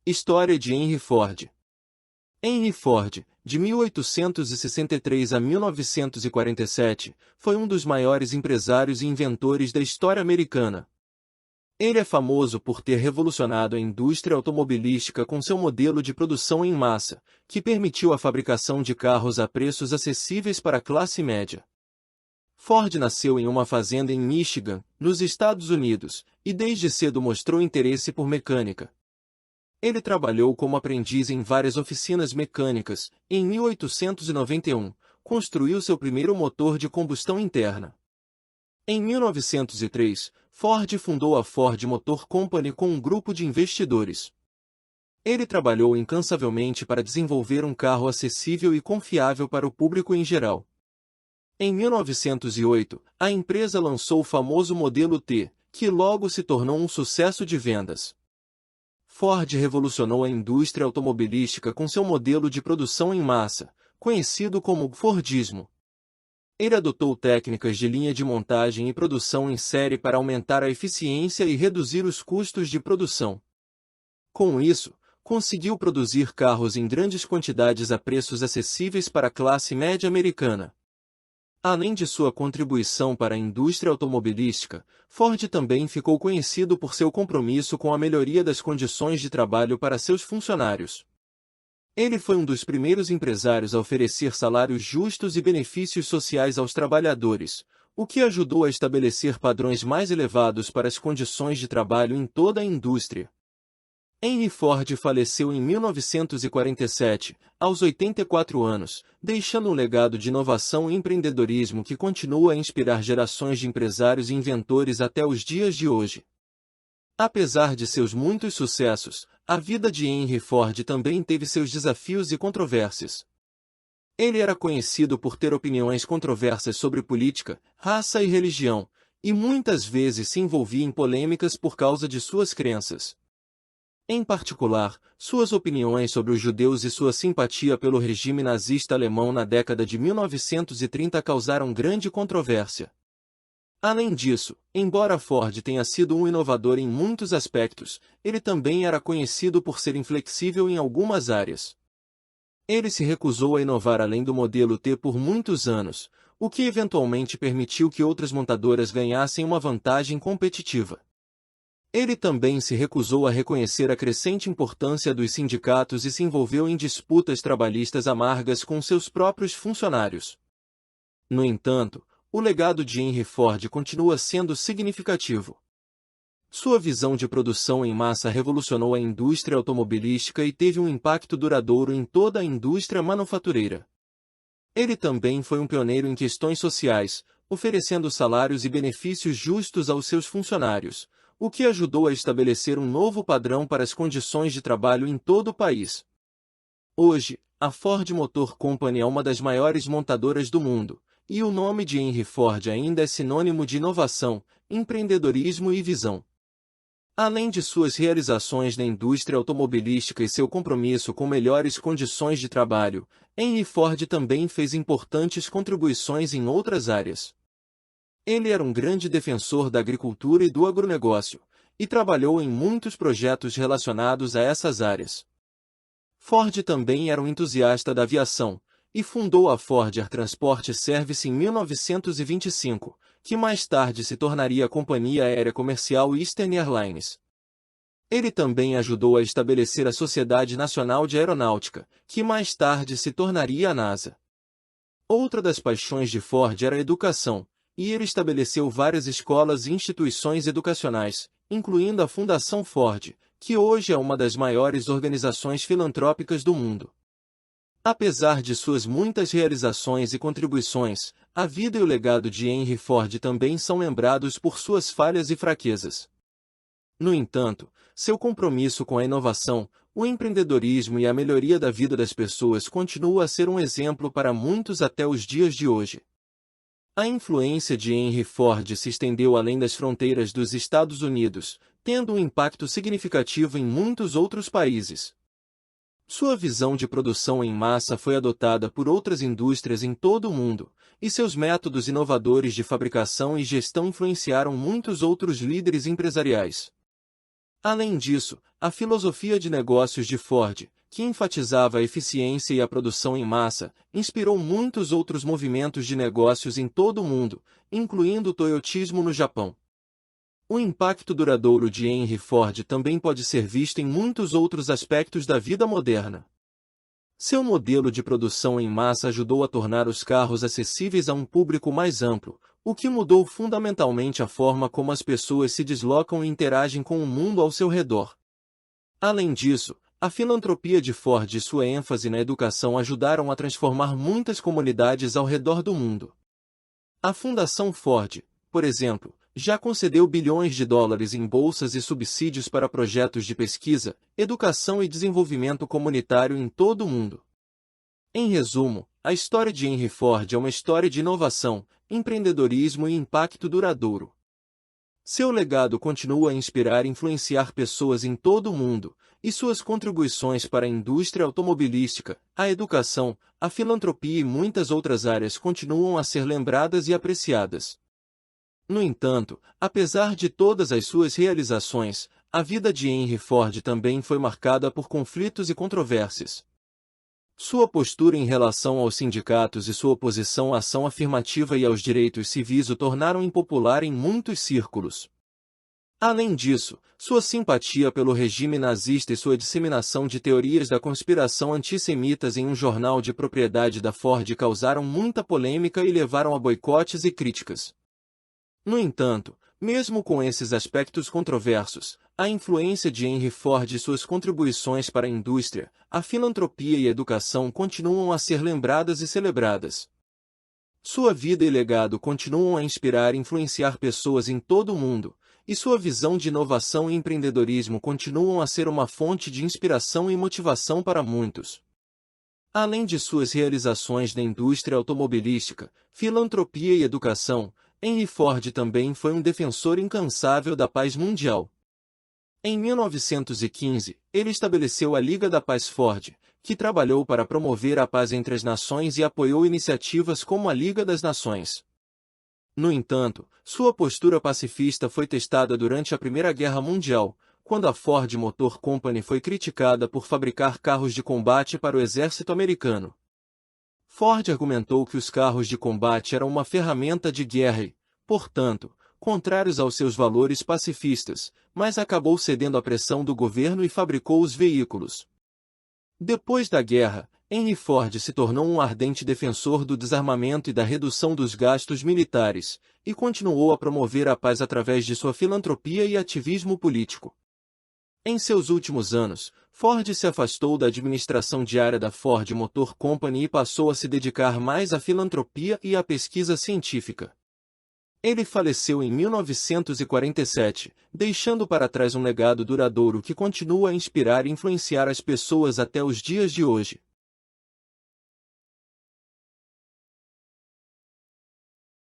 História de Henry Ford. Henry Ford, de 1863 a 1947, foi um dos maiores empresários e inventores da história americana. Ele é famoso por ter revolucionado a indústria automobilística com seu modelo de produção em massa, que permitiu a fabricação de carros a preços acessíveis para a classe média. Ford nasceu em uma fazenda em Michigan, nos Estados Unidos, e desde cedo mostrou interesse por mecânica. Ele trabalhou como aprendiz em várias oficinas mecânicas e, em 1891, construiu seu primeiro motor de combustão interna. Em 1903, Ford fundou a Ford Motor Company com um grupo de investidores. Ele trabalhou incansavelmente para desenvolver um carro acessível e confiável para o público em geral. Em 1908, a empresa lançou o famoso modelo T, que logo se tornou um sucesso de vendas. Ford revolucionou a indústria automobilística com seu modelo de produção em massa, conhecido como Fordismo. Ele adotou técnicas de linha de montagem e produção em série para aumentar a eficiência e reduzir os custos de produção. Com isso, conseguiu produzir carros em grandes quantidades a preços acessíveis para a classe média americana. Além de sua contribuição para a indústria automobilística, Ford também ficou conhecido por seu compromisso com a melhoria das condições de trabalho para seus funcionários. Ele foi um dos primeiros empresários a oferecer salários justos e benefícios sociais aos trabalhadores, o que ajudou a estabelecer padrões mais elevados para as condições de trabalho em toda a indústria. Henry Ford faleceu em 1947, aos 84 anos, deixando um legado de inovação e empreendedorismo que continua a inspirar gerações de empresários e inventores até os dias de hoje. Apesar de seus muitos sucessos, a vida de Henry Ford também teve seus desafios e controvérsias. Ele era conhecido por ter opiniões controversas sobre política, raça e religião, e muitas vezes se envolvia em polêmicas por causa de suas crenças. Em particular, suas opiniões sobre os judeus e sua simpatia pelo regime nazista alemão na década de 1930 causaram grande controvérsia. Além disso, embora Ford tenha sido um inovador em muitos aspectos, ele também era conhecido por ser inflexível em algumas áreas. Ele se recusou a inovar além do modelo T por muitos anos, o que eventualmente permitiu que outras montadoras ganhassem uma vantagem competitiva. Ele também se recusou a reconhecer a crescente importância dos sindicatos e se envolveu em disputas trabalhistas amargas com seus próprios funcionários. No entanto, o legado de Henry Ford continua sendo significativo. Sua visão de produção em massa revolucionou a indústria automobilística e teve um impacto duradouro em toda a indústria manufatureira. Ele também foi um pioneiro em questões sociais, oferecendo salários e benefícios justos aos seus funcionários, o que ajudou a estabelecer um novo padrão para as condições de trabalho em todo o país. Hoje, a Ford Motor Company é uma das maiores montadoras do mundo, e o nome de Henry Ford ainda é sinônimo de inovação, empreendedorismo e visão. Além de suas realizações na indústria automobilística e seu compromisso com melhores condições de trabalho, Henry Ford também fez importantes contribuições em outras áreas. Ele era um grande defensor da agricultura e do agronegócio, e trabalhou em muitos projetos relacionados a essas áreas. Ford também era um entusiasta da aviação, e fundou a Ford Air Transport Service em 1925, que mais tarde se tornaria a companhia aérea comercial Eastern Airlines. Ele também ajudou a estabelecer a Sociedade Nacional de Aeronáutica, que mais tarde se tornaria a NASA. Outra das paixões de Ford era a educação, e ele estabeleceu várias escolas e instituições educacionais, incluindo a Fundação Ford, que hoje é uma das maiores organizações filantrópicas do mundo. Apesar de suas muitas realizações e contribuições, a vida e o legado de Henry Ford também são lembrados por suas falhas e fraquezas. No entanto, seu compromisso com a inovação, o empreendedorismo e a melhoria da vida das pessoas continua a ser um exemplo para muitos até os dias de hoje. A influência de Henry Ford se estendeu além das fronteiras dos Estados Unidos, tendo um impacto significativo em muitos outros países. Sua visão de produção em massa foi adotada por outras indústrias em todo o mundo, e seus métodos inovadores de fabricação e gestão influenciaram muitos outros líderes empresariais. Além disso, a filosofia de negócios de Ford, que enfatizava a eficiência e a produção em massa, inspirou muitos outros movimentos de negócios em todo o mundo, incluindo o toyotismo no Japão. O impacto duradouro de Henry Ford também pode ser visto em muitos outros aspectos da vida moderna. Seu modelo de produção em massa ajudou a tornar os carros acessíveis a um público mais amplo, o que mudou fundamentalmente a forma como as pessoas se deslocam e interagem com o mundo ao seu redor. Além disso, a filantropia de Ford e sua ênfase na educação ajudaram a transformar muitas comunidades ao redor do mundo. A Fundação Ford, por exemplo, já concedeu bilhões de dólares em bolsas e subsídios para projetos de pesquisa, educação e desenvolvimento comunitário em todo o mundo. Em resumo, a história de Henry Ford é uma história de inovação, empreendedorismo e impacto duradouro. Seu legado continua a inspirar e influenciar pessoas em todo o mundo, e suas contribuições para a indústria automobilística, a educação, a filantropia e muitas outras áreas continuam a ser lembradas e apreciadas. No entanto, apesar de todas as suas realizações, a vida de Henry Ford também foi marcada por conflitos e controvérsias. Sua postura em relação aos sindicatos e sua oposição à ação afirmativa e aos direitos civis o tornaram impopular em muitos círculos. Além disso, sua simpatia pelo regime nazista e sua disseminação de teorias da conspiração antissemitas em um jornal de propriedade da Ford causaram muita polêmica e levaram a boicotes e críticas. No entanto, mesmo com esses aspectos controversos, a influência de Henry Ford e suas contribuições para a indústria, a filantropia e a educação continuam a ser lembradas e celebradas. Sua vida e legado continuam a inspirar e influenciar pessoas em todo o mundo, e sua visão de inovação e empreendedorismo continuam a ser uma fonte de inspiração e motivação para muitos. Além de suas realizações na indústria automobilística, filantropia e educação, Henry Ford também foi um defensor incansável da paz mundial. Em 1915, ele estabeleceu a Liga da Paz Ford, que trabalhou para promover a paz entre as nações e apoiou iniciativas como a Liga das Nações. No entanto, sua postura pacifista foi testada durante a Primeira Guerra Mundial, quando a Ford Motor Company foi criticada por fabricar carros de combate para o exército americano. Ford argumentou que os carros de combate eram uma ferramenta de guerra e, portanto, contrários aos seus valores pacifistas, mas acabou cedendo à pressão do governo e fabricou os veículos. Depois da guerra, Henry Ford se tornou um ardente defensor do desarmamento e da redução dos gastos militares, e continuou a promover a paz através de sua filantropia e ativismo político. Em seus últimos anos, Ford se afastou da administração diária da Ford Motor Company e passou a se dedicar mais à filantropia e à pesquisa científica. Ele faleceu em 1947, deixando para trás um legado duradouro que continua a inspirar e influenciar as pessoas até os dias de hoje.